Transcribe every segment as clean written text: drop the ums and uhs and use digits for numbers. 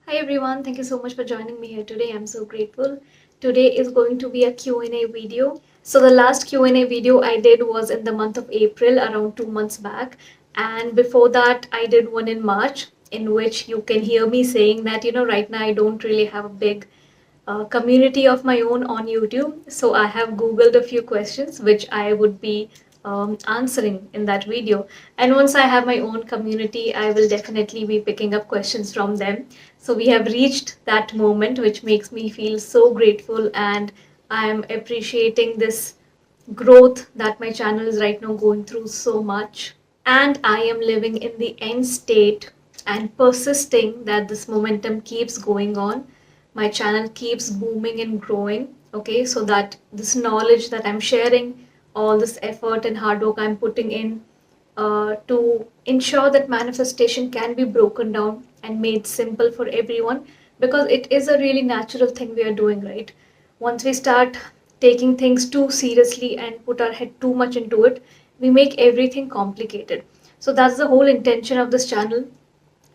Hi everyone, thank you so much for joining me here today. I'm so grateful. Today is going to be a Q&A video. So the last Q&A video I did was in the month of April, around 2 months back. And before that, I did one in March, in which you can hear me saying that, right now I don't really have a big community of my own on YouTube. So I have Googled a few questions which I would be answering in that video. And once I have my own community, I will definitely be picking up questions from them. So we have reached that moment, which makes me feel so grateful, and I am appreciating this growth that my channel is right now going through so much. And I am living in the end state and persisting that this momentum keeps going on. My channel keeps booming and growing. Okay, so that this knowledge that I'm sharing, all this effort and hard work I'm putting in to ensure that manifestation can be broken down and made simple for everyone, because it is a really natural thing we are doing, right? Once we start taking things too seriously and put our head too much into it, we make everything complicated. So that's the whole intention of this channel,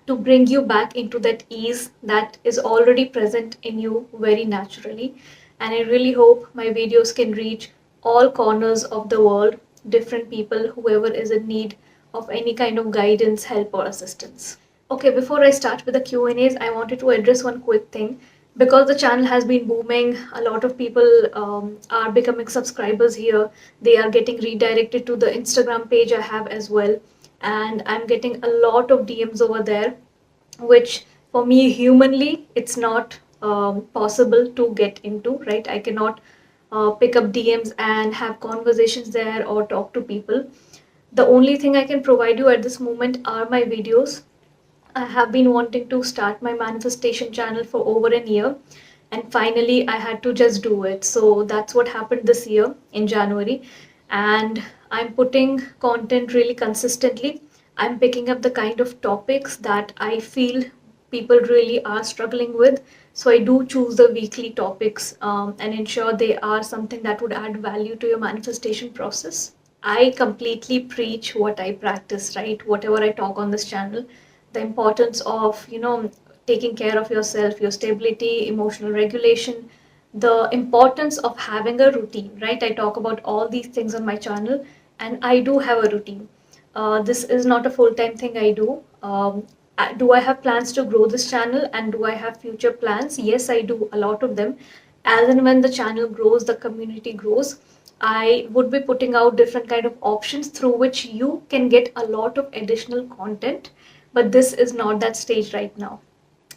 to bring you back into that ease that is already present in you very naturally. And I really hope my videos can reach all corners of the world, different people, whoever is in need of any kind of guidance, help, or assistance. Okay, before I start with the Q&As, I wanted to address one quick thing. Because the channel has been booming, a lot of people are becoming subscribers here. They are getting redirected to the Instagram page I have as well. And I'm getting a lot of DMs over there, which for me, humanly, it's not possible to get into, right? I cannot pick up DMs and have conversations there or talk to people. The only thing I can provide you at this moment are my videos. I have been wanting to start my manifestation channel for over a year, and finally I had to just do it. So that's what happened this year in January, and I'm putting content really consistently. I'm picking up the kind of topics that I feel people really are struggling with. So I do choose the weekly topics and ensure they are something that would add value to your manifestation process. I completely preach what I practice, right? Whatever I talk on this channel, the importance of, taking care of yourself, your stability, emotional regulation, the importance of having a routine, right? I talk about all these things on my channel, and I do have a routine. This is not a full-time thing I do. Do I have plans to grow this channel, and do I have future plans? Yes, I do, a lot of them. As and when the channel grows, the community grows, I would be putting out different kind of options through which you can get a lot of additional content. But this is not that stage right now.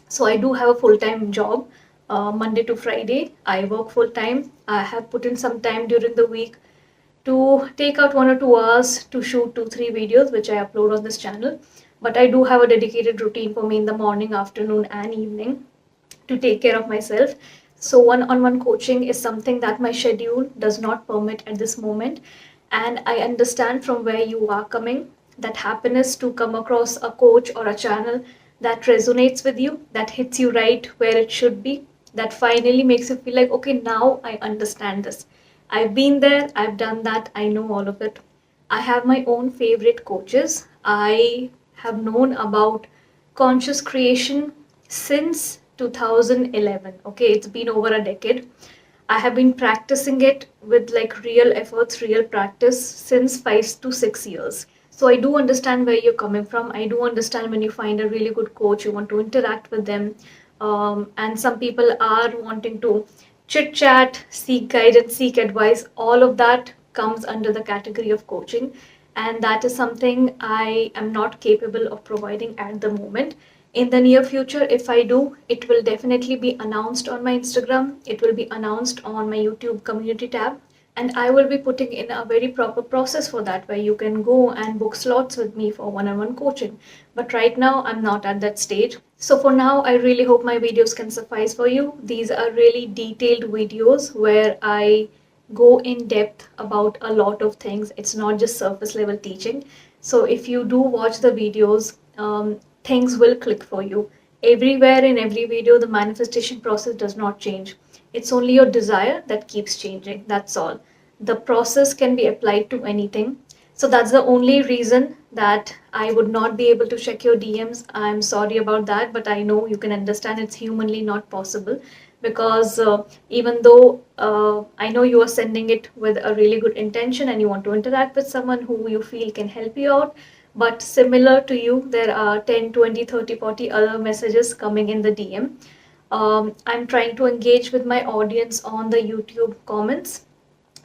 So I do have a full-time job, Monday to Friday. I work full-time. I have put in some time during the week to take out 1 or 2 hours to shoot 2, 3 videos, which I upload on this channel. But I do have a dedicated routine for me in the morning, afternoon, and evening to take care of myself. So one-on-one coaching is something that my schedule does not permit at this moment. And I understand from where you are coming, that happiness to come across a coach or a channel that resonates with you, that hits you right where it should be, that finally makes you feel like, okay, now I understand this. I've been there, I've done that, I know all of it. I have my own favorite coaches. I have known about conscious creation since 2011. Okay, it's been over a decade. I have been practicing it with like real efforts, real practice since 5 to 6 years. So I do understand where you're coming from. I do understand when you find a really good coach, you want to interact with them. And some people are wanting to chit chat, seek guidance, seek advice. All of that comes under the category of coaching. And that is something I am not capable of providing at the moment. In the near future, if I do, it will definitely be announced on my Instagram. It will be announced on my YouTube community tab. And I will be putting in a very proper process for that, where you can go and book slots with me for one-on-one coaching. But right now, I'm not at that stage. So for now, I really hope my videos can suffice for you. These are really detailed videos where I go in depth about a lot of things. It's not just surface level teaching. So if you do watch the videos, things will click for you. Everywhere in every video, the manifestation process does not change. It's only your desire that keeps changing. That's all. The process can be applied to anything. So that's the only reason that I would not be able to check your DMs. I'm sorry about that, but I know you can understand it's humanly not possible because even though I know you are sending it with a really good intention and you want to interact with someone who you feel can help you out, but similar to you, there are 10, 20, 30, 40 other messages coming in the DM. I'm trying to engage with my audience on the YouTube comments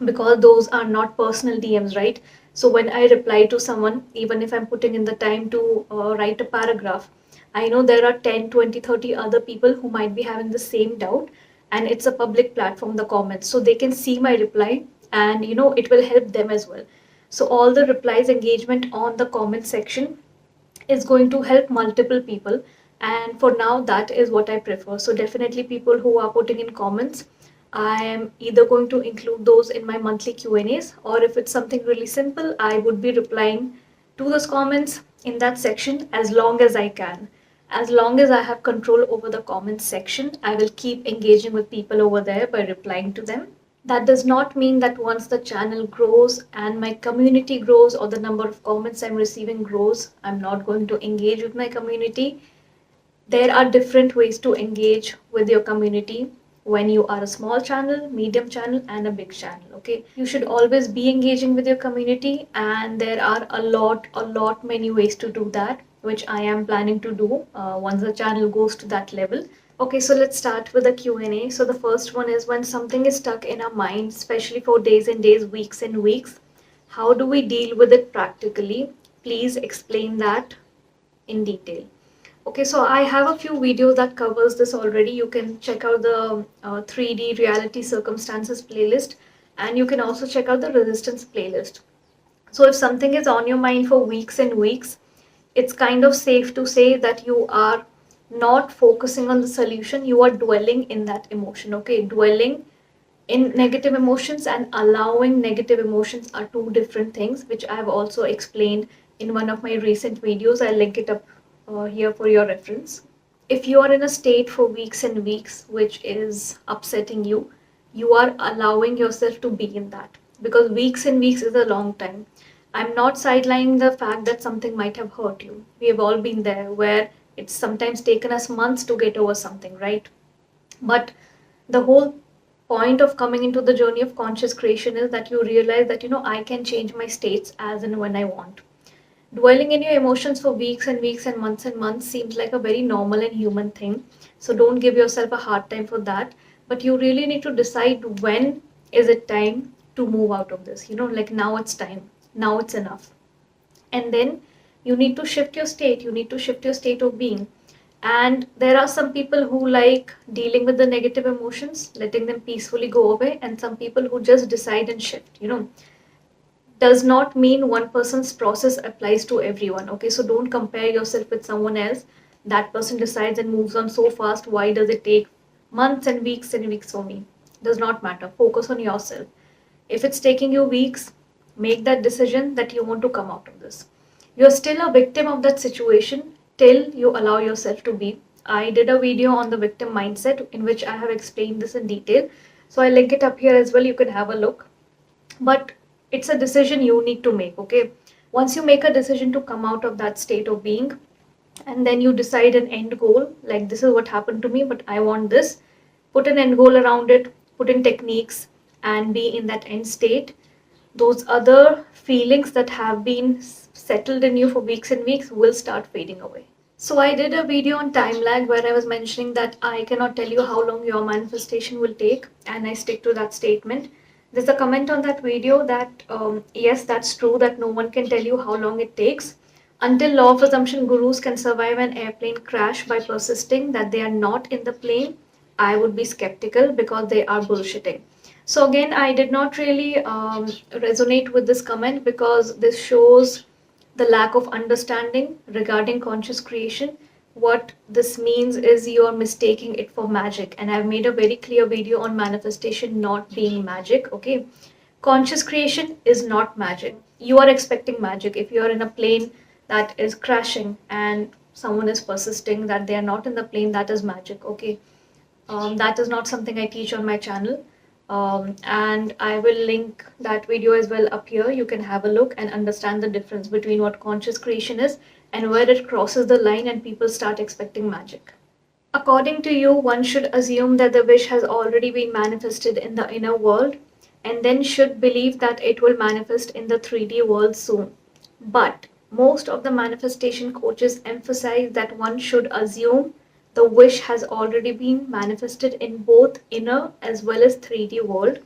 because those are not personal DMs, right? So when I reply to someone, even if I'm putting in the time to write a paragraph, I know there are 10, 20, 30 other people who might be having the same doubt, and it's a public platform, the comments, so they can see my reply, and it will help them as well. So all the replies engagement on the comment section is going to help multiple people, and for now that is what I prefer. So definitely people who are putting in comments, I am either going to include those in my monthly Q&As, or if it's something really simple, I would be replying to those comments in that section as long as I can. As long as I have control over the comments section, I will keep engaging with people over there by replying to them. That does not mean that once the channel grows and my community grows or the number of comments I'm receiving grows, I'm not going to engage with my community. There are different ways to engage with your community when you are a small channel, medium channel, and a big channel. Okay, you should always be engaging with your community, and there are a lot many ways to do that, which I am planning to do once the channel goes to that level. Okay, so let's start with the Q&A. So the first one is, when something is stuck in our mind, especially for days and days, weeks and weeks, how do we deal with it practically? Please explain that in detail. Okay, so I have a few videos that covers this already. You can check out the 3D reality circumstances playlist, and you can also check out the resistance playlist. So if something is on your mind for weeks and weeks, it's kind of safe to say that you are not focusing on the solution, you are dwelling in that emotion. Okay, dwelling in negative emotions and allowing negative emotions are two different things, which I have also explained in one of my recent videos. I'll link it up here for your reference. If you are in a state for weeks and weeks which is upsetting you, you are allowing yourself to be in that, because weeks and weeks is a long time. I'm not sidelining the fact that something might have hurt you. We have all been there where it's sometimes taken us months to get over something, right? But the whole point of coming into the journey of conscious creation is that you realize that I can change my states as and when I want. Dwelling in your emotions for weeks and months seems like a very normal and human thing. So don't give yourself a hard time for that. But you really need to decide, when is it time to move out of this? Like, now it's time. Now it's enough. And then you need to shift your state. You need to shift your state of being. And there are some people who like dealing with the negative emotions, letting them peacefully go away, and some people who just decide and shift. Does not mean one person's process applies to everyone. Okay, so don't compare yourself with someone else. That person decides and moves on so fast. Why does it take months and weeks for me? Does not matter. Focus on yourself. If it's taking you weeks, make that decision that you want to come out of this. You're still a victim of that situation till you allow yourself to be. I did a video on the victim mindset in which I have explained this in detail. So I'll link it up here as well. You can have a look. But it's a decision you need to make, okay? Once you make a decision to come out of that state of being, and then you decide an end goal, like, this is what happened to me, but I want this, put an end goal around it, put in techniques, and be in that end state. Those other feelings that have been settled in you for weeks and weeks will start fading away. So I did a video on time lag where I was mentioning that I cannot tell you how long your manifestation will take, and I stick to that statement. There's a comment on that video that yes, that's true, that no one can tell you how long it takes. Until law of assumption gurus can survive an airplane crash by persisting that they are not in the plane, I would be skeptical, because they are bullshitting. So again, I did not really resonate with this comment, because this shows the lack of understanding regarding conscious creation. What this means is you are mistaking it for magic, and I've made a very clear video on manifestation not being magic. Okay, conscious creation is not magic. You are expecting magic if you are in a plane that is crashing and someone is persisting that they are not in the plane. That is magic. Okay, that is not something I teach on my channel. and I will link that video as well up here. You can have a look and understand the difference between what conscious creation is and where it crosses the line and people start expecting magic. According to you, one should assume that the wish has already been manifested in the inner world and then should believe that it will manifest in the 3D world soon. But most of the manifestation coaches emphasize that one should assume the wish has already been manifested in both inner as well as 3D world.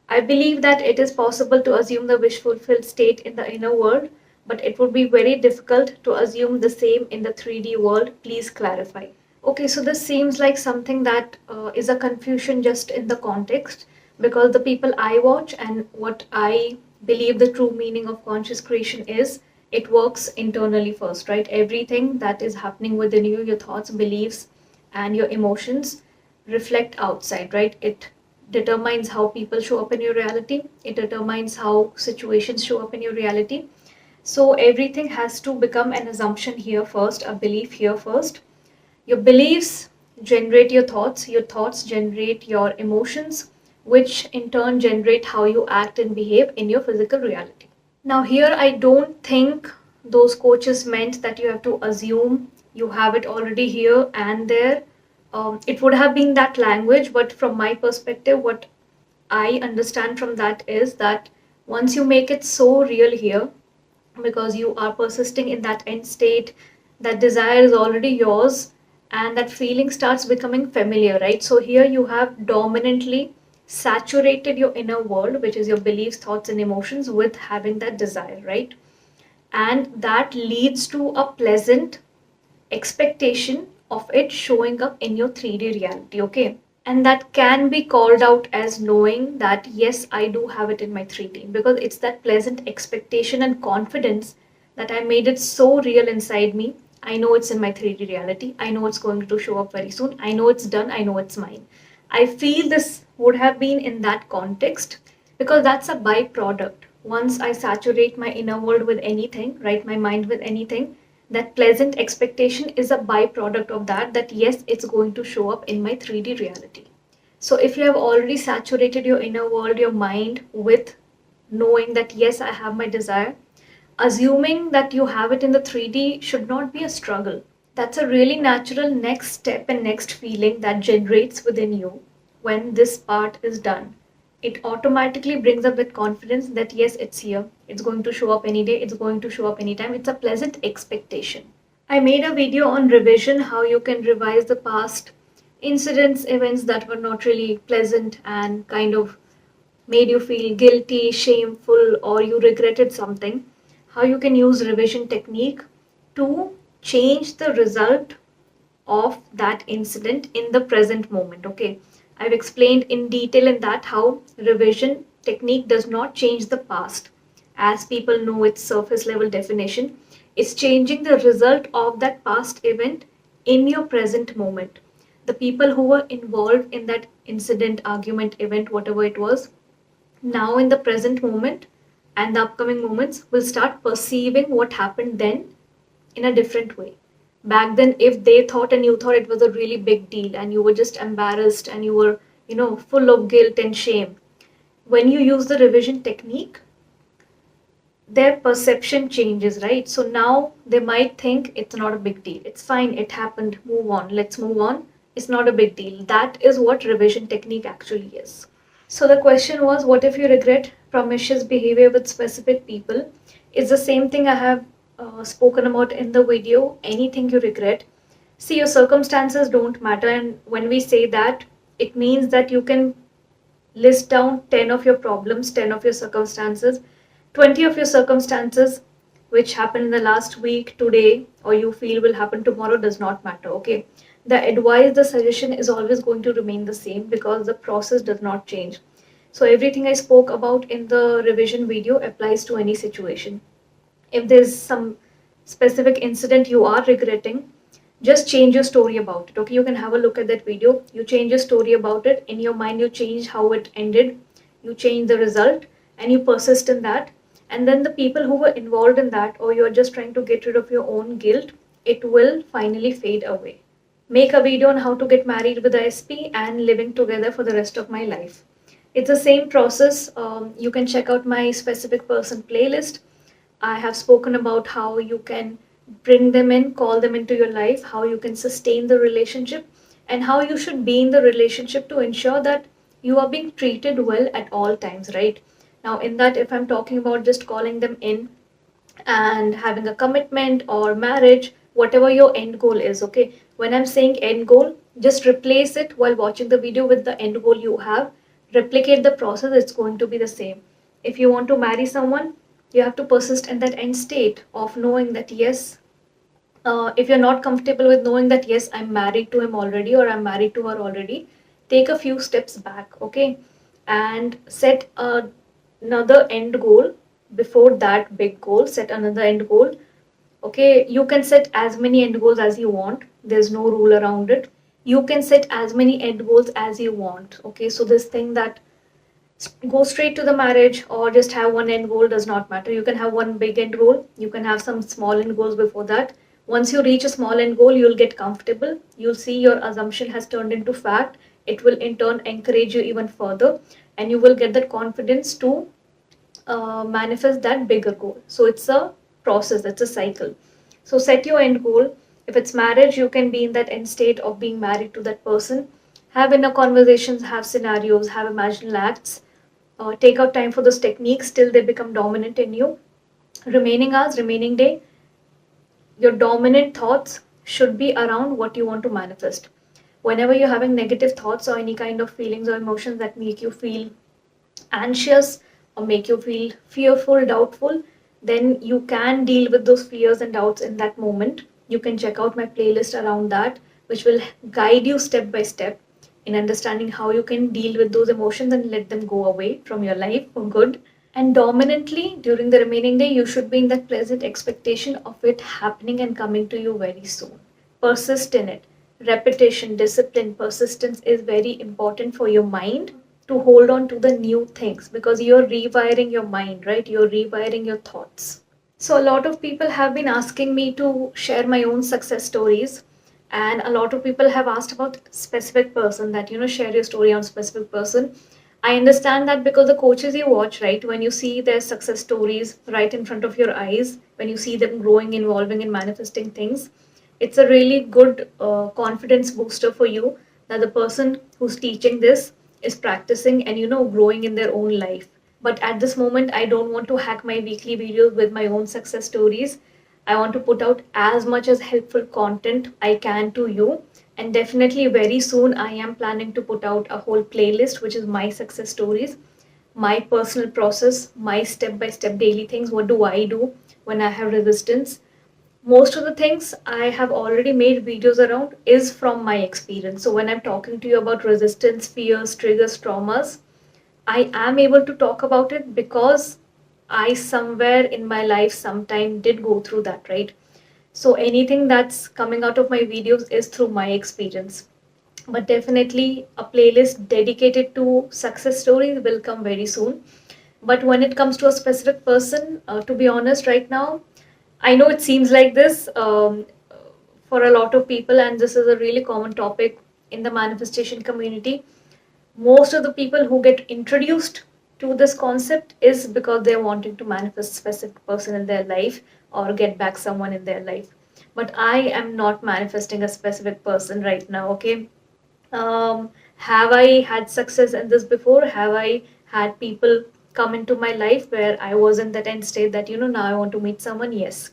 I believe that it is possible to assume the wish fulfilled state in the inner world, but it would be very difficult to assume the same in the 3D world. Please clarify. Okay, so this seems like something that is a confusion just in the context, because the people I watch and what I believe the true meaning of conscious creation is, it works internally first, right? Everything that is happening within you, your thoughts, beliefs, and your emotions reflect outside, right? It determines how people show up in your reality, it determines how situations show up in your reality. So everything has to become an assumption here first, a belief here first. Your beliefs generate your thoughts generate your emotions, which in turn generate how you act and behave in your physical reality. Now, here I don't think those coaches meant that you have to assume you have it already here and there. It would have been that language, but from my perspective, what I understand from that is that once you make it so real here, because you are persisting in that end state, that desire is already yours, and that feeling starts becoming familiar, right? So here you have dominantly saturated your inner world, which is your beliefs, thoughts, and emotions, with having that desire, right? And that leads to a pleasant expectation of it showing up in your 3D reality, okay? And that can be called out as knowing that yes, I do have it in my 3D, because it's that pleasant expectation and confidence that I made it so real inside me. I know it's in my 3D reality. I know it's going to show up very soon. I know it's done. I know it's mine. I feel this would have been in that context, because that's a byproduct. Once I saturate my inner world with anything, right, my mind with anything, that pleasant expectation is a byproduct of that, that yes, it's going to show up in my 3D reality. So if you have already saturated your inner world, your mind, with knowing that yes, I have my desire, assuming that you have it in the 3D should not be a struggle. That's a really natural next step and next feeling that generates within you when this part is done. It automatically brings up with confidence that yes, it's here. It's going to show up any day. It's going to show up anytime. It's a pleasant expectation. I made a video on revision, how you can revise the past incidents, events that were not really pleasant and kind of made you feel guilty, shameful, or you regretted something. How you can use revision technique to change the result of that incident in the present moment. Okay, I've explained in detail in that how revision technique does not change the past as people know its surface level definition. It's changing the result of that past event in your present moment. The people who were involved in that incident, argument, event, whatever it was, now in the present moment and the upcoming moments will start perceiving what happened then in a different way. Back then, if they thought and you thought it was a really big deal and you were just embarrassed and you were, full of guilt and shame, when you use the revision technique, their perception changes, right? So now they might think it's not a big deal. It's fine. It happened. Move on. Let's move on. It's not a big deal. That is what revision technique actually is. So the question was, what if you regret promiscuous behavior with specific people? It's the same thing I have spoken about in the video. Anything you regret. See, your circumstances don't matter. And when we say that, it means that you can list down 10 of your problems, 10 of your circumstances, 20 of your circumstances which happened in the last week, today, or you feel will happen tomorrow, does not matter, okay? The advice, the suggestion is always going to remain the same because the process does not change. So everything I spoke about in the revision video applies to any situation. If there's some specific incident you are regretting, just change your story about it, okay? You can have a look at that video. You change your story about it. In your mind, you change how it ended. You change the result and you persist in that. And then the people who were involved in that, or you're just trying to get rid of your own guilt, it will finally fade away. Make a video on how to get married with a SP and living together for the rest of my life. It's the same process. You can check out my specific person playlist. I have spoken about how you can bring them in, call them into your life, how you can sustain the relationship, and how you should be in the relationship to ensure that you are being treated well at all times, right? Now, in that, if I'm talking about just calling them in and having a commitment or marriage, whatever your end goal is, okay? When I'm saying end goal, just replace it while watching the video with the end goal you have. Replicate the process, it's going to be the same. If you want to marry someone, you have to persist in that end state of knowing that yes, if you're not comfortable with knowing that yes, I'm married to him already or I'm married to her already, take a few steps back, okay? And set another end goal before that big goal. Set another end goal, okay? You can set as many end goals as you want, there's no rule around it. You can set as many end goals as you want, okay? So this thing that go straight to the marriage or just have one end goal does not matter. You can have one big end goal, you can have some small end goals before that. Once you reach a small end goal, you'll get comfortable, you'll see your assumption has turned into fact. It will in turn encourage you even further, and you will get that confidence to manifest that bigger goal. So it's a process, it's a cycle. So set your end goal. If it's marriage, you can be in that end state of being married to that person. Have inner conversations, have scenarios, have imaginal acts. Take out time for those techniques till they become dominant in you. Remaining hours, remaining day, your dominant thoughts should be around what you want to manifest. Whenever you're having negative thoughts or any kind of feelings or emotions that make you feel anxious or make you feel fearful, doubtful, then you can deal with those fears and doubts in that moment. You can check out my playlist around that, which will guide you step by step in understanding how you can deal with those emotions and let them go away from your life for good. And dominantly, during the remaining day, you should be in that pleasant expectation of it happening and coming to you very soon. Persist in it. Repetition, discipline, persistence is very important for your mind to hold on to the new things because you're rewiring your mind, right? You're rewiring your thoughts. So, a lot of people have been asking me to share my own success stories, and a lot of people have asked about specific person that share your story on specific person. I understand that because the coaches you watch, right, when you see their success stories right in front of your eyes, when you see them growing, evolving, and manifesting things, it's a really good confidence booster for you that the person who's teaching this is practicing and growing in their own life. But at this moment, I don't want to hack my weekly videos with my own success stories. I want to put out as much as helpful content I can to you. And definitely, very soon, I am planning to put out a whole playlist, which is my success stories, my personal process, my step by step daily things. What do I do when I have resistance? Most of the things I have already made videos around is from my experience. So when I'm talking to you about resistance, fears, triggers, traumas, I am able to talk about it because I somewhere in my life sometime did go through that, right? So anything that's coming out of my videos is through my experience. But definitely a playlist dedicated to success stories will come very soon. But when it comes to a specific person, to be honest, right now, I know it seems like this for a lot of people, and this is a really common topic in the manifestation community. Most of the people who get introduced to this concept is because they're wanting to manifest a specific person in their life or get back someone in their life. But I am not manifesting a specific person right now, okay? Have I had success in this before? Have I had people come into my life where I was in that end state that, now I want to meet someone? Yes.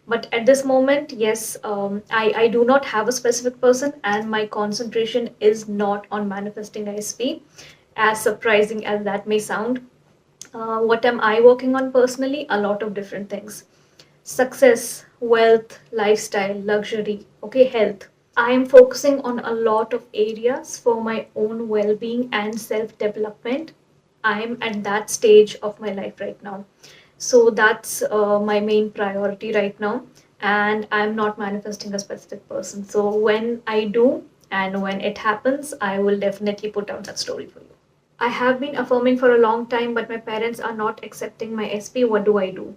But at this moment, yes, I do not have a specific person, and my concentration is not on manifesting ISP, as surprising as that may sound. What am I working on personally? A lot of different things: success, wealth, lifestyle, luxury, okay, health. I am focusing on a lot of areas for my own well being and self development. I am at that stage of my life right now. So that's my main priority right now. And I'm not manifesting a specific person. So when I do and when it happens, I will definitely put out that story for you. I have been affirming for a long time, but my parents are not accepting my SP. What do I do?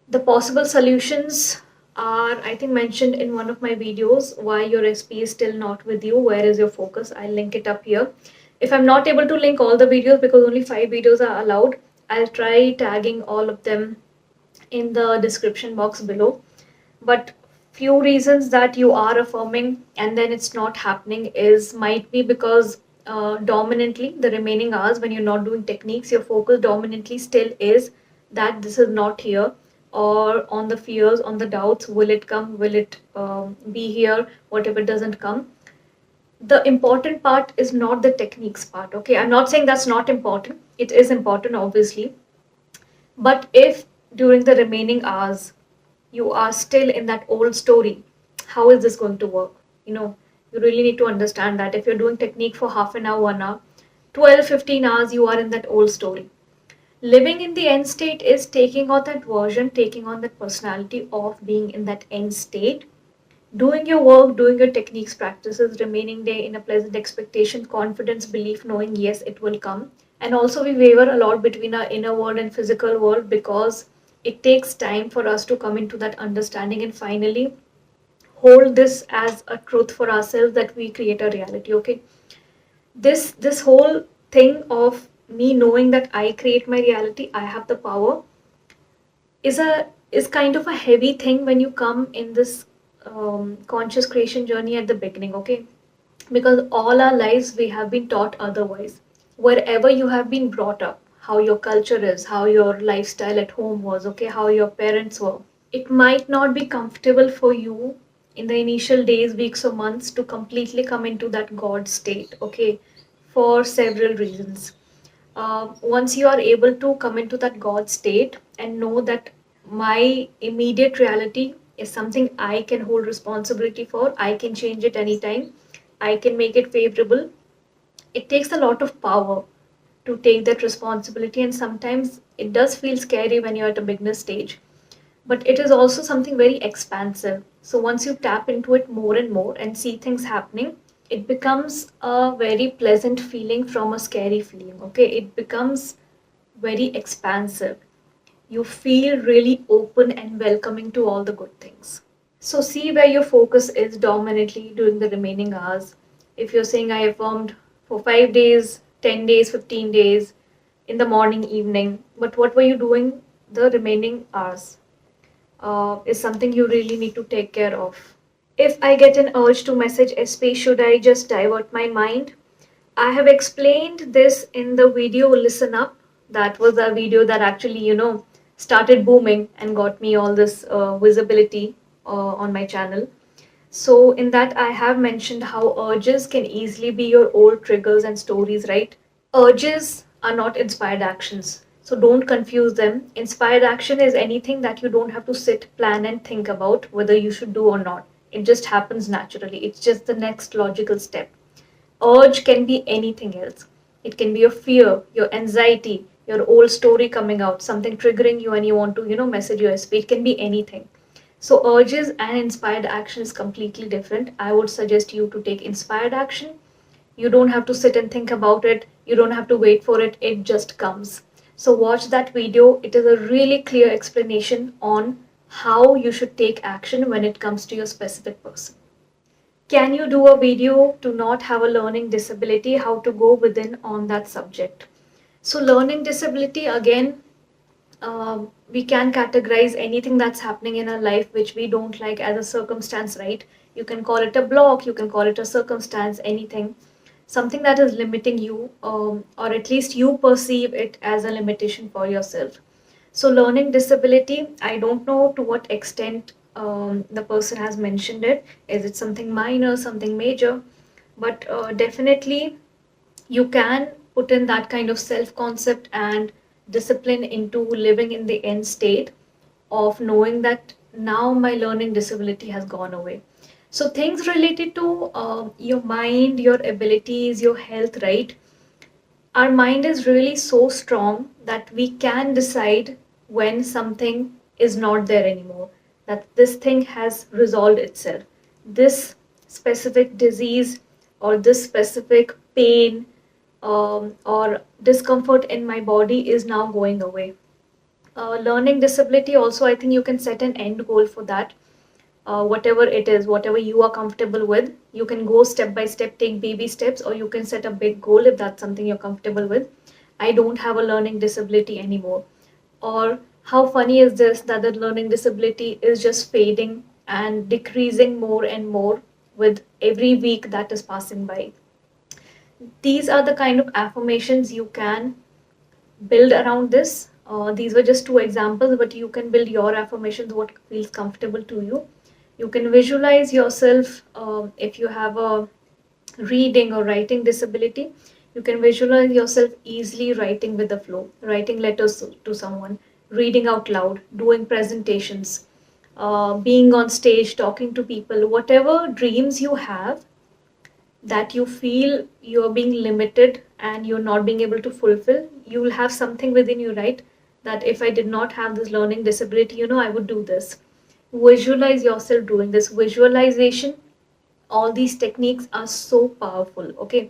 The possible solutions are, I think, mentioned in one of my videos. Why your SP is still not with you, where is your focus? I'll link it up here. If I'm not able to link all the videos because only 5 videos are allowed, I'll try tagging all of them in the description box below. But few reasons that you are affirming and then it's not happening is might be because dominantly the remaining hours when you're not doing techniques, your focus dominantly still is that this is not here, or on the fears, on the doubts, will it come, will it be here, what if it doesn't come. The important part is not the techniques part. Okay, I'm not saying that's not important, it is important obviously, but if during the remaining hours you are still in that old story, how is this going to work? You know, you really need to understand that if you're doing technique for half an hour, 1 hour, 12, 15 hours, you are in that old story. Living in the end state is taking on that version, taking on that personality of being in that end state, doing your work, doing your techniques, practices, remaining there in a pleasant expectation, confidence, belief, knowing yes, it will come. And also, we waver a lot between our inner world and physical world because it takes time for us to come into that understanding and finally hold this as a truth for ourselves that we create a reality. Okay, this whole thing of me knowing that I create my reality, I have the power, is kind of a heavy thing when you come in this conscious creation journey at the beginning. Okay, because all our lives we have been taught otherwise. Wherever you have been brought up, how your culture is, how your lifestyle at home was, okay, how your parents were, it might not be comfortable for you in the initial days, weeks, or months to completely come into that God state, okay, for several reasons. Once you are able to come into that God state and know that my immediate reality is something I can hold responsibility for, I can change it anytime, I can make it favorable. It takes a lot of power to take that responsibility, and sometimes it does feel scary when you're at a beginner stage. But it is also something very expansive. So once you tap into it more and more and see things happening, it becomes a very pleasant feeling from a scary feeling. Okay, it becomes very expansive. You feel really open and welcoming to all the good things. So see where your focus is dominantly during the remaining hours. If you're saying I affirmed for 5 days, 10 days, 15 days, in the morning, evening, but what were you doing the remaining hours is something you really need to take care of. If I get an urge to message SP, should I just divert my mind? I have explained this in the video Listen Up. That was a video that actually, started booming and got me all this visibility on my channel. So, in that, I have mentioned how urges can easily be your old triggers and stories, right? Urges are not inspired actions. So, don't confuse them. Inspired action is anything that you don't have to sit, plan, and think about whether you should do or not. It just happens naturally. It's just the next logical step. Urge can be anything else. It can be your fear, your anxiety, your old story coming out, something triggering you and you want to, message your SP. It can be anything. So urges and inspired action is completely different. I would suggest you to take inspired action. You don't have to sit and think about it. You don't have to wait for it. It just comes. So watch that video. It is a really clear explanation on how you should take action when it comes to your specific person. Can you do a video to not have a learning disability? How to go within on that subject? So, learning disability again, we can categorize anything that's happening in our life which we don't like as a circumstance, right? You can call it a block, you can call it a circumstance, anything, something that is limiting you, or at least you perceive it as a limitation for yourself. So, learning disability, I don't know to what extent the person has mentioned it. Is it something minor, something major? But definitely, you can put in that kind of self concept and discipline into living in the end state of knowing that now my learning disability has gone away. So, things related to your mind, your abilities, your health, right? Our mind is really so strong that we can decide when something is not there anymore, that this thing has resolved itself. This specific disease or this specific pain or discomfort in my body is now going away. Learning disability also, I think you can set an end goal for that. Whatever it is, whatever you are comfortable with, You can go step by step, take baby steps, or you can set a big goal if that's something you're comfortable with. I don't have a learning disability anymore. Or how funny is this that the learning disability is just fading and decreasing more and more with every week that is passing by. These are the kind of affirmations you can build around this. These were just two examples, but you can build your affirmations what feels comfortable to you. You can visualize yourself if you have a reading or writing disability. You can visualize yourself easily writing with the flow, writing letters to someone, reading out loud, doing presentations, being on stage, talking to people, whatever dreams you have that you feel you're being limited and you're not being able to fulfill, you will have something within you, right? That if I did not have this learning disability, I would do this. Visualize yourself doing this. Visualization, all these techniques are so powerful, okay?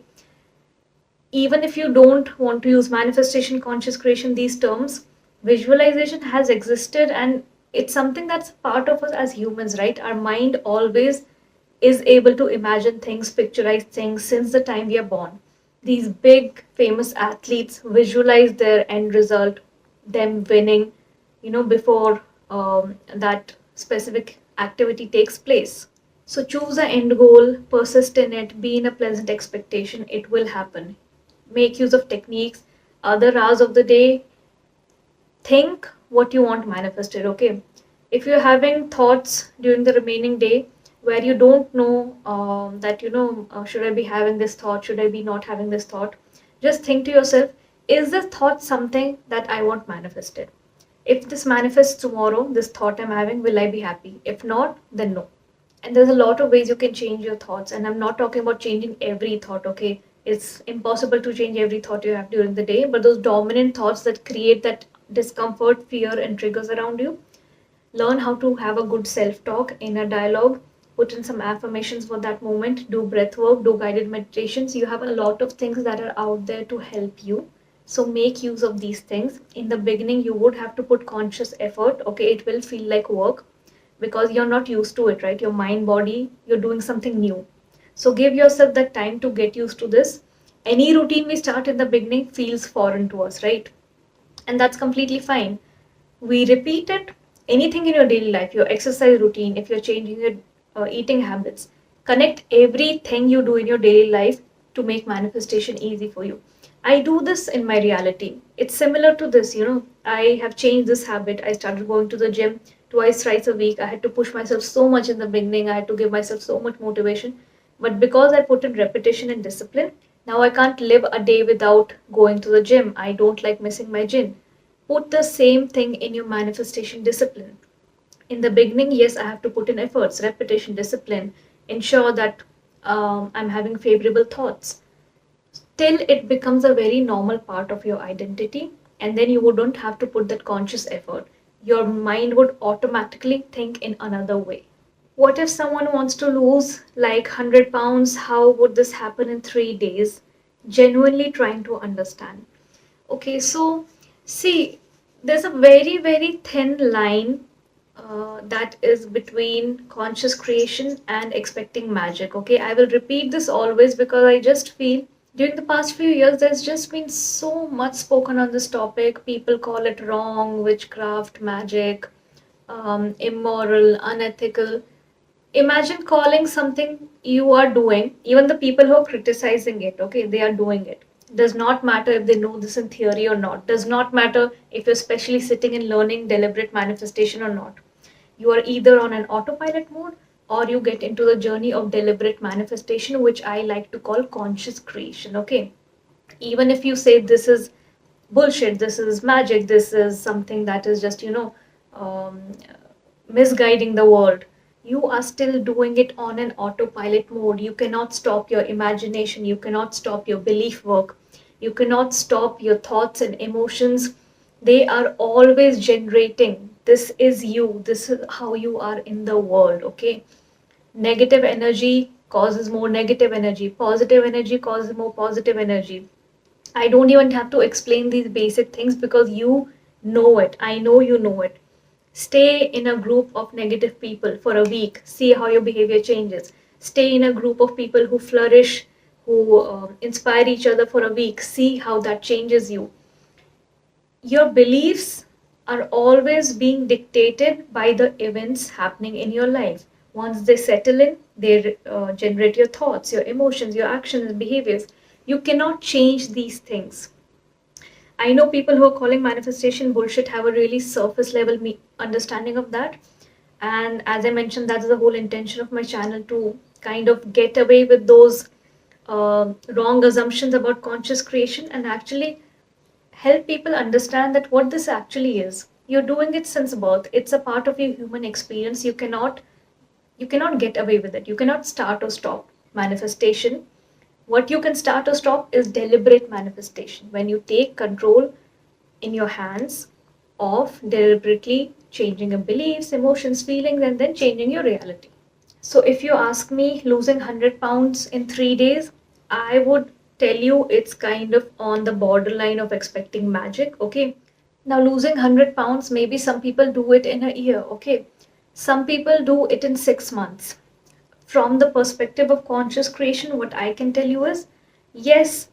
Even if you don't want to use manifestation, conscious creation, these terms, visualization has existed and it's something that's part of us as humans, right? Our mind always is able to imagine things, picturize things since the time we are born. These big famous athletes visualize their end result, them winning, before that specific activity takes place. So choose an end goal, persist in it, be in a pleasant expectation, it will happen. Make use of techniques, other hours of the day, think what you want manifested, okay? If you're having thoughts during the remaining day where you don't know should I be having this thought, should I be not having this thought, just think to yourself, is this thought something that I want manifested? If this manifests tomorrow, this thought I'm having, will I be happy? If not, then no. And there's a lot of ways you can change your thoughts, and I'm not talking about changing every thought, okay? It's impossible to change every thought you have during the day, but those dominant thoughts that create that discomfort, fear, and triggers around you, learn how to have a good self talk, inner dialogue, put in some affirmations for that moment, do breath work, do guided meditations. You have a lot of things that are out there to help you. So make use of these things. In the beginning, you would have to put conscious effort. Okay, it will feel like work because you're not used to it, right? Your mind, body, you're doing something new. So give yourself that time to get used to this. Any routine we start in the beginning feels foreign to us, right? And that's completely fine. We repeat it. Anything in your daily life, your exercise routine, if you're changing your eating habits, connect everything you do in your daily life to make manifestation easy for you. I do this in my reality. It's similar to this, I have changed this habit. I started going to the gym twice, thrice a week. I had to push myself so much in the beginning. I had to give myself so much motivation. But because I put in repetition and discipline, now I can't live a day without going to the gym. I don't like missing my gym. Put the same thing in your manifestation discipline. In the beginning, yes, I have to put in efforts, repetition, discipline, ensure that I'm having favorable thoughts till it becomes a very normal part of your identity. And then you wouldn't have to put that conscious effort. Your mind would automatically think in another way. What if someone wants to lose like 100 pounds? How would this happen in 3 days? Genuinely trying to understand. Okay, so see, there's a very, very thin line that is between conscious creation and expecting magic. Okay, I will repeat this always because I just feel during the past few years there's just been so much spoken on this topic. People call it wrong, witchcraft, magic, immoral, unethical. Imagine calling something you are doing, even the people who are criticizing it, okay, they are doing it. Does not matter if they know this in theory or not. Does not matter if you're specially sitting and learning deliberate manifestation or not. You are either on an autopilot mode or you get into the journey of deliberate manifestation, which I like to call conscious creation, okay? Even if you say this is bullshit, this is magic, this is something that is just, um, misguiding the world, you are still doing it on an autopilot mode. You cannot stop your imagination, you cannot stop your belief work, you cannot stop your thoughts and emotions. They are always generating. This is you, this is how you are in the world, okay? Negative energy causes more negative energy, positive energy causes more positive energy. I don't even have to explain these basic things because you know it. I know you know it. Stay in a group of negative people for a week. See how your behavior changes. Stay in a group of people who flourish, who inspire each other for a week. See how that changes you. Your beliefs are always being dictated by the events happening in your life. Once they settle in, they generate your thoughts, your emotions, your actions, and behaviors. You cannot change these things. I know people who are calling manifestation bullshit have a really surface level understanding of that. And as I mentioned, that's the whole intention of my channel, to kind of get away with those wrong assumptions about conscious creation and actually help people understand that what this actually is. You're doing it since birth. It's a part of your human experience. You cannot get away with it. You cannot start or stop manifestation. What you can start or stop is deliberate manifestation. When you take control in your hands of deliberately changing your beliefs, emotions, feelings, and then changing your reality. So, if you ask me, losing 100 pounds in 3 days, I would tell you it's kind of on the borderline of expecting magic. Okay. Now, losing 100 pounds, maybe some people do it in a year. Okay. Some people do it in 6 months. From the perspective of conscious creation, what I can tell you is yes,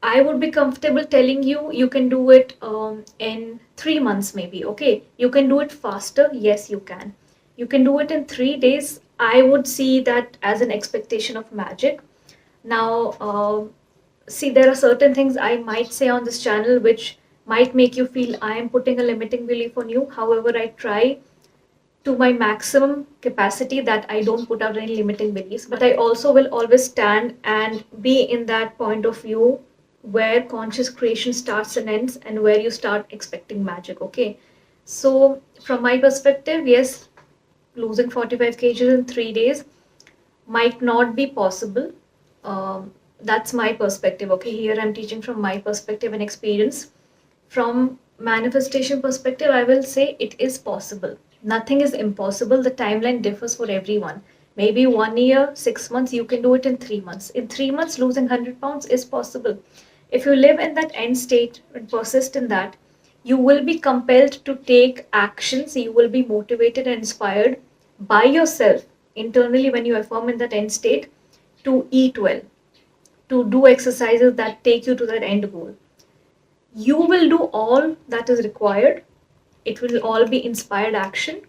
I would be comfortable telling you you can do it in 3 months, maybe. Okay, you can do it faster. Yes, you can. You can do it in 3 days. I would see that as an expectation of magic. Now, see, there are certain things I might say on this channel which might make you feel I am putting a limiting belief on you. However, I try to my maximum capacity that I don't put out any limiting beliefs, but I also will always stand and be in that point of view where conscious creation starts and ends and where you start expecting magic. Okay. So, from my perspective, yes, losing 45 kgs in 3 days might not be possible. That's my perspective. Okay. Here I'm teaching from my perspective and experience. From manifestation perspective, I will say it is possible. Nothing is impossible. The timeline differs for everyone. Maybe 1 year, 6 months, you can do it in 3 months. In 3 months, losing 100 pounds is possible. If you live in that end state and persist in that, you will be compelled to take actions. You will be motivated and inspired by yourself internally when you affirm in that end state to eat well, to do exercises that take you to that end goal. You will do all that is required. It will all be inspired action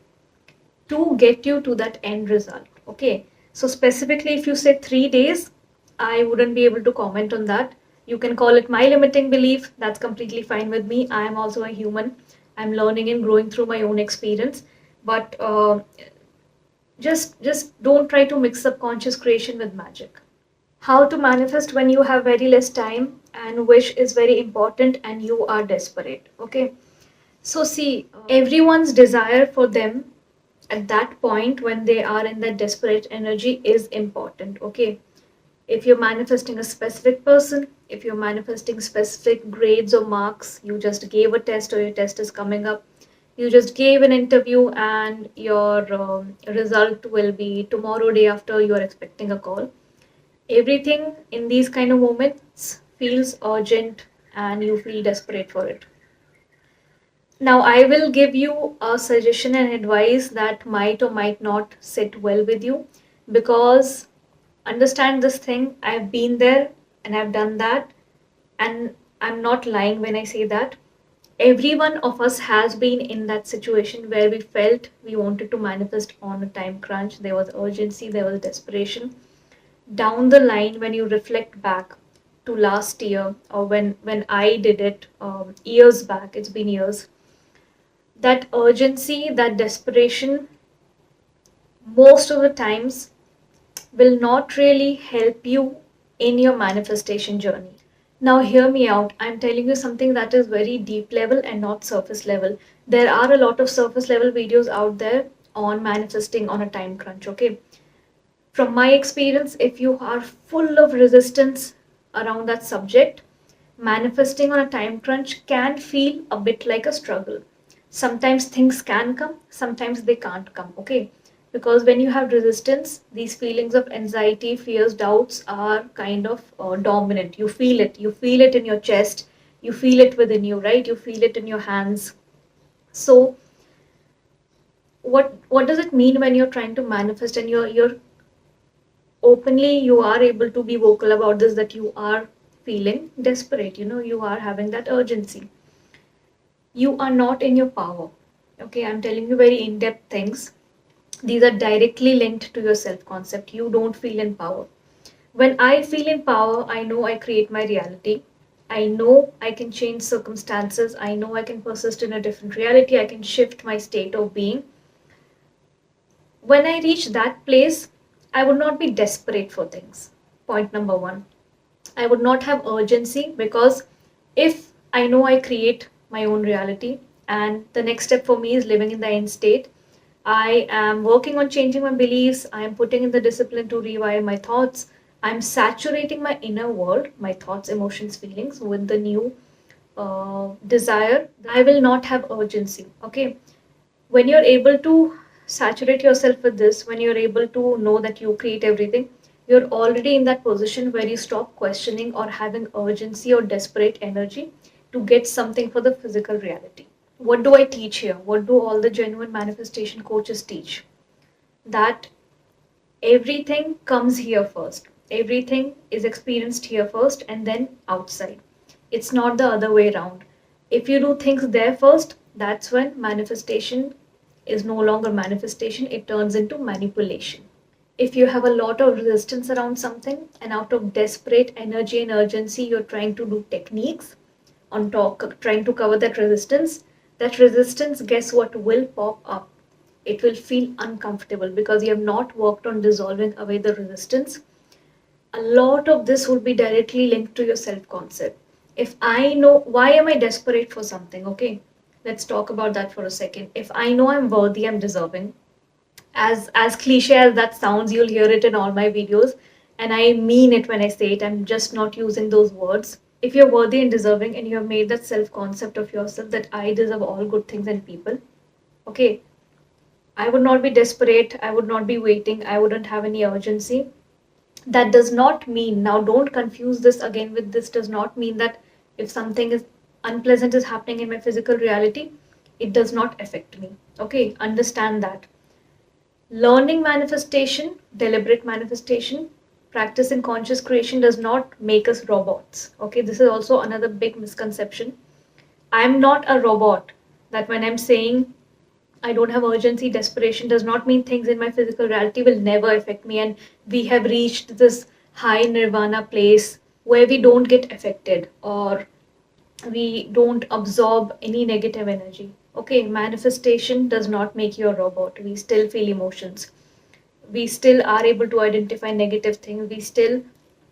to get you to that end result. Okay. So, specifically, if you say 3 days, I wouldn't be able to comment on that. You can call it my limiting belief. That's completely fine with me. I am also a human. I'm learning and growing through my own experience. But just don't try to mix up conscious creation with magic. How to manifest when you have very less time and wish is very important and you are desperate. Okay. So, see, everyone's desire for them at that point when they are in that desperate energy is important. Okay. If you're manifesting a specific person, if you're manifesting specific grades or marks, you just gave a test or your test is coming up, you just gave an interview and your result will be tomorrow, day after, you are expecting a call. Everything in these kind of moments feels urgent and you feel desperate for it. Now, I will give you a suggestion and advice that might or might not sit well with you, because understand this thing, I've been there and I've done that, and I'm not lying when I say that. Every one of us has been in that situation where we felt we wanted to manifest on a time crunch. There was urgency, there was desperation. Down the line, when you reflect back to last year or when I did it years back, it's been years, that urgency, that desperation, most of the times will not really help you in your manifestation journey. Now, hear me out. I'm telling you something that is very deep level and not surface level. There are a lot of surface level videos out there on manifesting on a time crunch, okay? From my experience, if you are full of resistance around that subject, manifesting on a time crunch can feel a bit like a struggle. Sometimes things can come, sometimes they can't come, okay? Because when you have resistance, these feelings of anxiety, fears, doubts are kind of dominant. You feel it in your chest, you feel it within you, right? You feel it in your hands. So, what does it mean when you're trying to manifest and you're openly you are able to be vocal about this, that you are feeling desperate, you are having that urgency. You are not in your power. Okay, I'm telling you very in-depth things. These are directly linked to your self-concept. You don't feel in power. When I feel in power, I know I create my reality. I know I can change circumstances. I know I can persist in a different reality. I can shift my state of being. When I reach that place, I would not be desperate for things. Point number one. I would not have urgency, because if I know I create my own reality, and the next step for me is living in the end state, I am working on changing my beliefs, I am putting in the discipline to rewire my thoughts, I'm saturating my inner world, my thoughts, emotions, feelings with the new desire, I will not have urgency. Okay, when you're able to saturate yourself with this, when you're able to know that you create everything, you're already in that position where you stop questioning or having urgency or desperate energy to get something for the physical reality. What do I teach here? What do all the genuine manifestation coaches teach? That everything comes here first. Everything is experienced here first and then outside. It's not the other way around. If you do things there first, that's when manifestation is no longer manifestation, it turns into manipulation. If you have a lot of resistance around something and out of desperate energy and urgency, you're trying to do techniques on top, trying to cover that resistance, guess what, will pop up. It will feel uncomfortable because you have not worked on dissolving away the resistance. A lot of this would be directly linked to your self concept. If I know, why am I desperate for something? Okay, let's talk about that for a second. If I know I'm worthy, I'm deserving, as cliche as that sounds, you'll hear it in all my videos, and I mean it when I say it. I'm just not using those words. If you're worthy and deserving and you have made that self concept of yourself that I deserve all good things and people, okay, I would not be desperate, I would not be waiting, I wouldn't have any urgency. That does not mean, now don't confuse this again with this, does not mean that if something is unpleasant is happening in my physical reality, it does not affect me. Okay, understand that. Learning manifestation, deliberate manifestation, practicing conscious creation does not make us robots. Okay, this is also another big misconception. I'm not a robot. That when I'm saying I don't have urgency, desperation does not mean things in my physical reality will never affect me and we have reached this high nirvana place where we don't get affected or we don't absorb any negative energy. Okay, manifestation does not make you a robot. We still feel emotions. We still are able to identify negative things. We still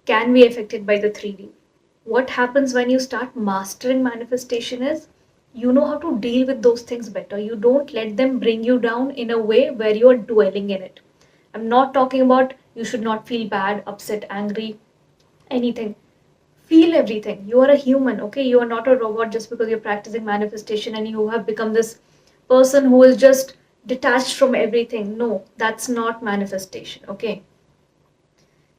can be affected by the 3D. What happens when you start mastering manifestation is you know how to deal with those things better. You don't let them bring you down in a way where you are dwelling in it. I'm not talking about you should not feel bad, upset, angry, anything. Feel everything. You are a human, okay? You are not a robot just because you're practicing manifestation and you have become this person who is just detached from everything. No, that's not manifestation, okay?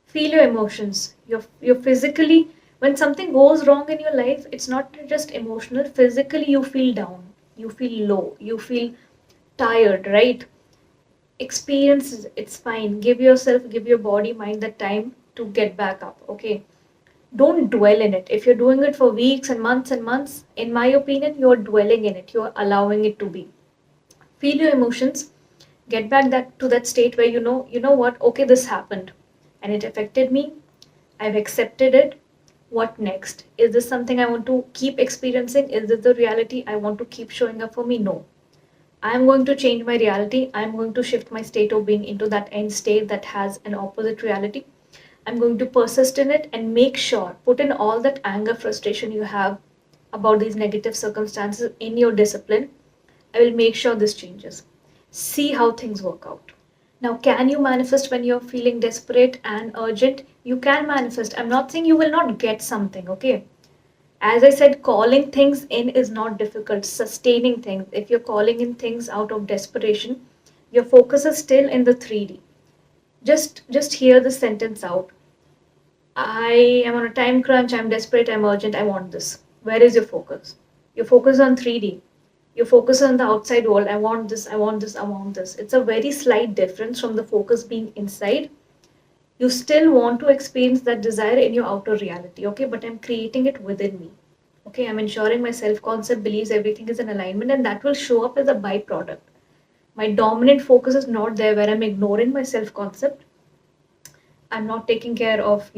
Feel your emotions. You're physically, when something goes wrong in your life, it's not just emotional. Physically, you feel down, you feel low, you feel tired, right? Experience it's fine. Give yourself, give your body, mind the time to get back up, okay? Don't dwell in it. If you're doing it for weeks and months, in my opinion, you're dwelling in it. You're allowing it to be. Feel your emotions. Get back that to that state where you know what, okay, this happened and it affected me. I've accepted it. What next? Is this something I want to keep experiencing? Is this the reality I want to keep showing up for me? No. I'm going to change my reality. I'm going to shift my state of being into that end state that has an opposite reality. I'm going to persist in it and make sure, put in all that anger, frustration you have about these negative circumstances in your discipline. I will make sure this changes. See how things work out. Now, can you manifest when you're feeling desperate and urgent? You can manifest. I'm not saying you will not get something, okay? As I said, calling things in is not difficult. Sustaining things, if you're calling in things out of desperation, your focus is still in the 3D. Just hear the sentence out. I am on a time crunch, I'm desperate, I'm urgent, I want this. Where is your focus? Your focus on 3D. Your focus on the outside world. I want this, I want this, I want this. It's a very slight difference from the focus being inside. You still want to experience that desire in your outer reality, okay? But I'm creating it within me. Okay, I'm ensuring my self concept believes everything is in alignment, and that will show up as a byproduct. My dominant focus is not there where I'm ignoring my self concept. I'm not taking care of,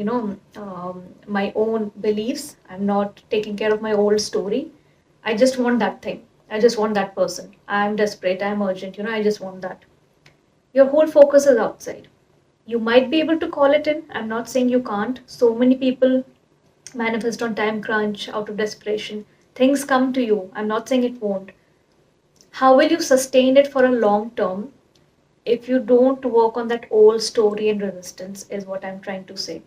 my own beliefs. I'm not taking care of my old story. I just want that thing. I just want that person. I'm desperate. I'm urgent. I just want that. Your whole focus is outside. You might be able to call it in. I'm not saying you can't. So many people manifest on time crunch out of desperation. Things come to you. I'm not saying it won't. How will you sustain it for a long term if you don't work on that old story and resistance, is what I'm trying to say.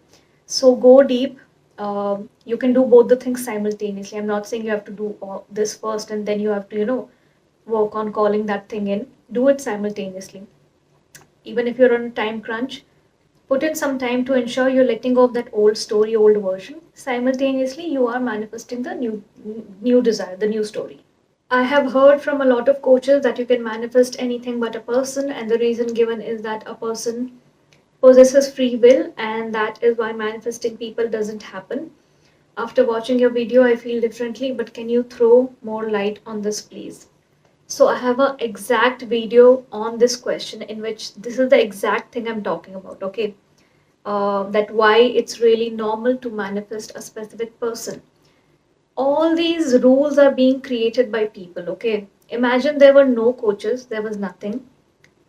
So go deep. You can do both the things simultaneously. I'm not saying you have to do all this first and then you have to, work on calling that thing in. Do it simultaneously. Even if you're on a time crunch, put in some time to ensure you're letting go of that old story, old version. Simultaneously, you are manifesting the new desire, the new story. I have heard from a lot of coaches that you can manifest anything but a person, and the reason given is that a person possesses free will, and that is why manifesting people doesn't happen. After watching your video, I feel differently, but can you throw more light on this, please? So, I have an exact video on this question in which this is the exact thing I'm talking about, okay? That why it's really normal to manifest a specific person. All these rules are being created by people, okay? Imagine there were no coaches, there was nothing.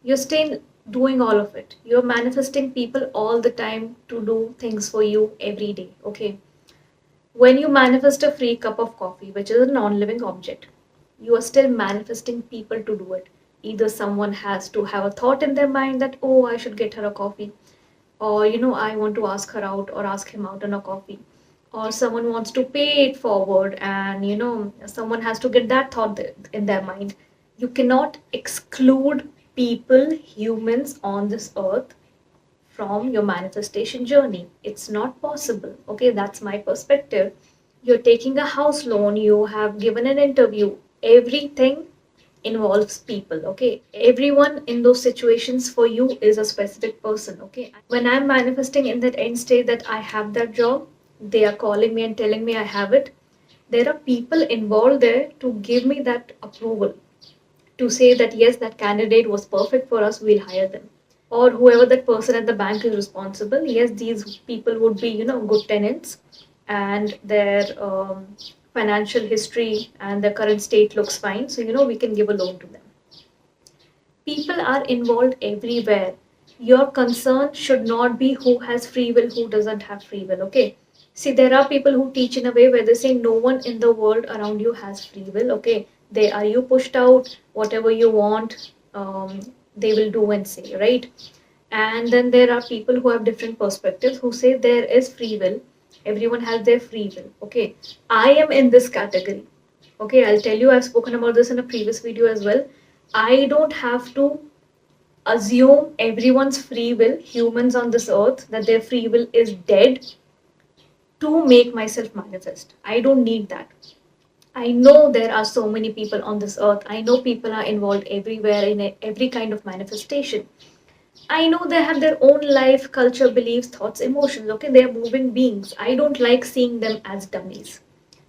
You're still doing all of it. You're manifesting people all the time to do things for you every day, okay? When you manifest a free cup of coffee, which is a non living object, you are still manifesting people to do it. Either someone has to have a thought in their mind that, oh, I should get her a coffee, or I want to ask her out or ask him out on a coffee, or someone wants to pay it forward, and someone has to get that thought in their mind. You cannot exclude people, humans on this earth, from your manifestation journey. It's not possible. Okay, that's my perspective. You're taking a house loan, you have given an interview, everything involves people. Okay, everyone in those situations for you is a specific person. Okay, when I'm manifesting in that end state that I have that job, they are calling me and telling me I have it, there are people involved there to give me that approval, to say that yes, that candidate was perfect for us, we'll hire them. Or whoever that person at the bank is responsible, yes, these people would be good tenants, and their financial history and their current state looks fine, so we can give a loan to them. People are involved everywhere. Your concern should not be who has free will, who doesn't have free will. Okay, see, there are people who teach in a way where they say no one in the world around you has free will. Okay, they are you pushed out, whatever you want, they will do and say, right? And then there are people who have different perspectives who say there is free will, everyone has their free will. Okay, I am in this category. Okay, I'll tell you, I've spoken about this in a previous video as well. I don't have to assume everyone's free will, humans on this earth, that their free will is dead to make myself manifest. I don't need that. I know there are so many people on this earth. I know people are involved everywhere in every kind of manifestation. I know they have their own life, culture, beliefs, thoughts, emotions. Okay, they are moving beings. I don't like seeing them as dummies.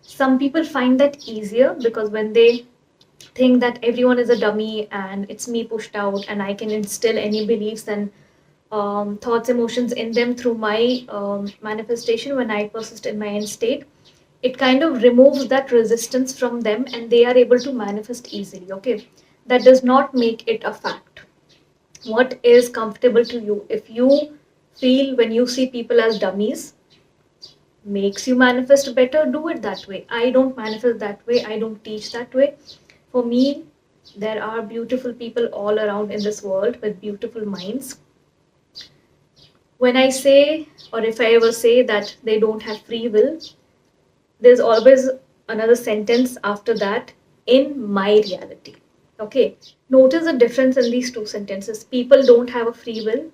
Some people find that easier because when they think that everyone is a dummy and it's me pushed out and I can instill any beliefs and thoughts, emotions in them through my manifestation when I persist in my end state, it kind of removes that resistance from them and they are able to manifest easily. Okay, that does not make it a fact. What is comfortable to you? If you feel when you see people as dummies makes you manifest better, do it that way. I don't manifest that way, I don't teach that way. For me, there are beautiful people all around in this world with beautiful minds. When I say, or if I ever say that they don't have free will, there's always another sentence after that, in my reality. Okay, notice the difference in these two sentences. People don't have a free will.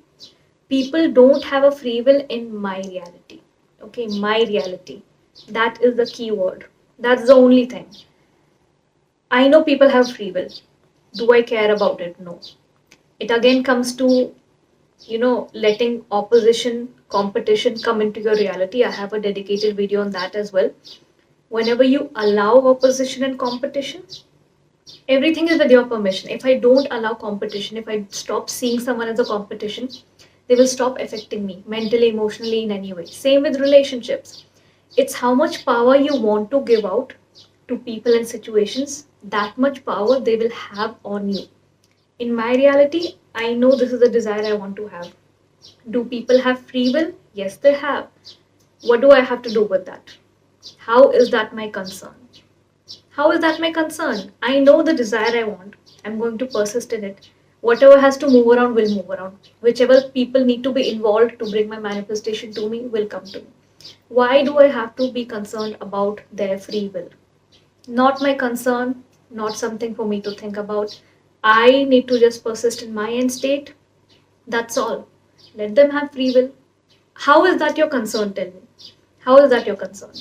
People don't have a free will in my reality. Okay, my reality. That is the key word. That's the only thing. I know people have free will. Do I care about it? No. It again comes to letting opposition, competition come into your reality. I have a dedicated video on that as well. Whenever you allow opposition and competition, everything is with your permission. If I don't allow competition, if I stop seeing someone as a competition, they will stop affecting me mentally, emotionally, in any way. Same with relationships. It's how much power you want to give out to people and situations, that much power they will have on you. In my reality, I know this is a desire I want to have. Do people have free will? Yes, they have. What do I have to do with that? How is that my concern? How is that my concern? I know the desire I want. I'm going to persist in it. Whatever has to move around will move around. Whichever people need to be involved to bring my manifestation to me will come to me. Why do I have to be concerned about their free will? Not my concern, not something for me to think about. I need to just persist in my end state. That's all. Let them have free will. How is that your concern? Tell me. How is that your concern?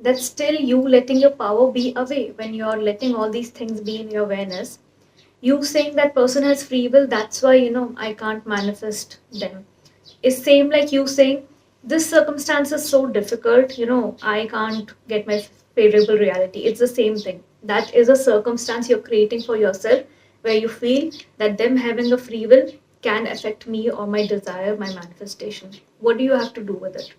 That's still you letting your power be away when you're letting all these things be in your awareness. You saying that person has free will, that's why I can't manifest them. It's same like you saying this circumstance is so difficult, I can't get my favorable reality. It's the same thing. That is a circumstance you're creating for yourself where you feel that them having a free will can affect me or my desire, my manifestation. What do you have to do with it?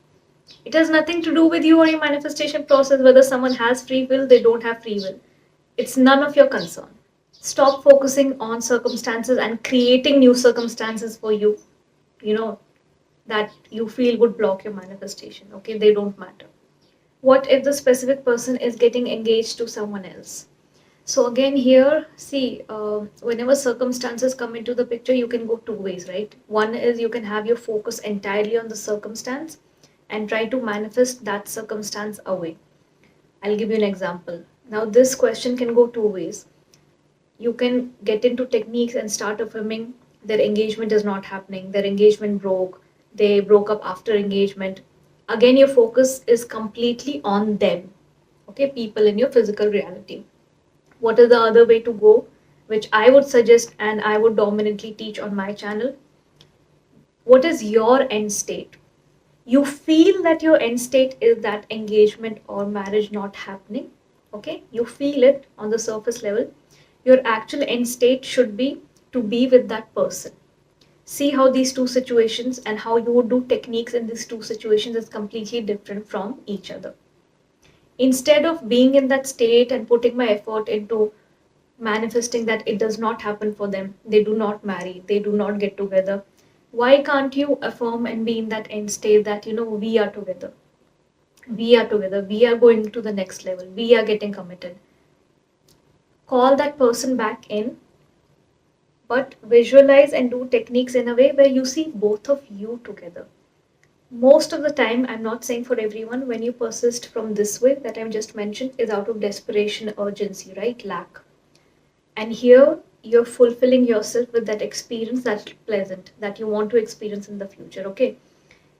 It has nothing to do with you or your manifestation process, whether someone has free will, they don't have free will. It's none of your concern. Stop focusing on circumstances and creating new circumstances for you, you know, that you feel would block your manifestation. Okay, they don't matter. What if the specific person is getting engaged to someone else? So, again, here, see, whenever circumstances come into the picture, you can go two ways, right? One is you can have your focus entirely on the circumstance and try to manifest that circumstance away. I'll give you an example. Now, this question can go two ways. You can get into techniques and start affirming their engagement is not happening, their engagement broke, they broke up after engagement. Again, your focus is completely on them, okay, people in your physical reality. What is the other way to go, which I would suggest and I would dominantly teach on my channel? What is your end state? You feel that your end state is that engagement or marriage not happening. Okay, you feel it on the surface level. Your actual end state should be to be with that person. See how these two situations and how you would do techniques in these two situations is completely different from each other. Instead of being in that state and putting my effort into manifesting that it does not happen for them, they do not marry, they do not get together, why can't you affirm and be in that end state that we are together, we are together, we are going to the next level, we are getting committed? Call that person back in, but visualize and do techniques in a way where you see both of you together. Most of the time, I'm not saying for everyone, when you persist from this way that I've just mentioned, is out of desperation, urgency, right? Lack. And here you're fulfilling yourself with that experience that's pleasant, that you want to experience in the future, okay?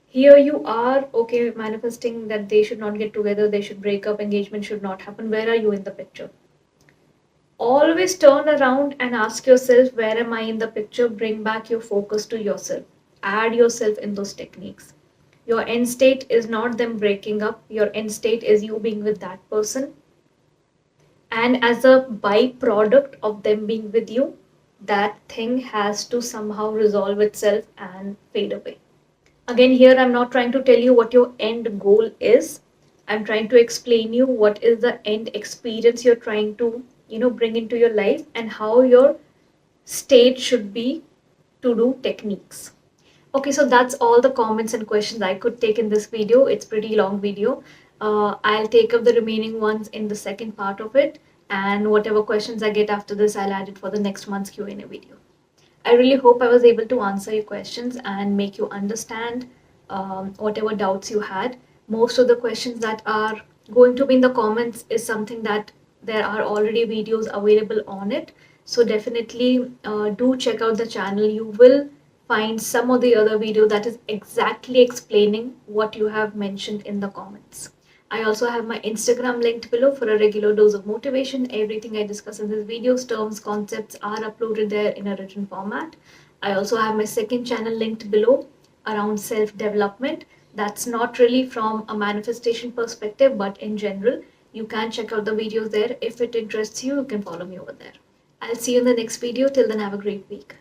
Here you are, okay, manifesting that they should not get together, they should break up, engagement should not happen. Where are you in the picture? Always turn around and ask yourself, where am I in the picture? Bring back your focus to yourself. Add yourself in those techniques. Your end state is not them breaking up, your end state is you being with that person. And as a byproduct of them being with you, that thing has to somehow resolve itself and fade away. Again, here I'm not trying to tell you what your end goal is. I'm trying to explain you what is the end experience you're trying to, bring into your life and how your state should be to do techniques. Okay, so that's all the comments and questions I could take in this video. It's pretty long video. I'll take up the remaining ones in the second part of it, and whatever questions I get after this, I'll add it for the next month's Q&A video. I really hope I was able to answer your questions and make you understand whatever doubts you had. Most of the questions that are going to be in the comments is something that there are already videos available on it. So definitely do check out the channel. You will find some of the other video that is exactly explaining what you have mentioned in the comments. I also have my Instagram linked below for a regular dose of motivation. Everything I discuss in these videos, terms, concepts are uploaded there in a written format. I also have my second channel linked below around self development. That's not really from a manifestation perspective, but in general. You can check out the videos there. If it interests you, you can follow me over there. I'll see you in the next video. Till then, have a great week.